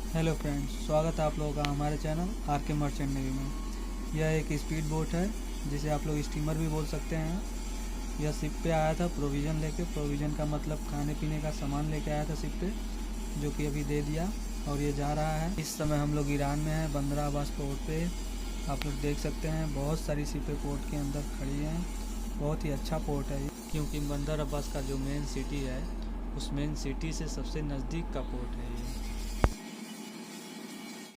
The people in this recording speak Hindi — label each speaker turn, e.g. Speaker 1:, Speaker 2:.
Speaker 1: हेलो फ्रेंड्स, स्वागत है आप लोगों का हमारे चैनल आर के मर्चेंट नेवी में। यह एक स्पीड बोट है जिसे आप लोग स्टीमर भी बोल सकते हैं। यह शिप पे आया था प्रोविज़न लेके। प्रोविज़न का मतलब खाने पीने का सामान लेके आया था शिप पे, जो कि अभी दे दिया और ये जा रहा है। इस समय हम लोग ईरान में हैं, बंदर अब्बास पोर्ट पे। आप लोग देख सकते हैं बहुत सारी शिपें पोर्ट के अंदर खड़ी हैं। बहुत ही अच्छा पोर्ट है क्योंकि बंदर अब्बास का जो मेन सिटी है उस मेन सिटी से सबसे नज़दीक का पोर्ट है ये।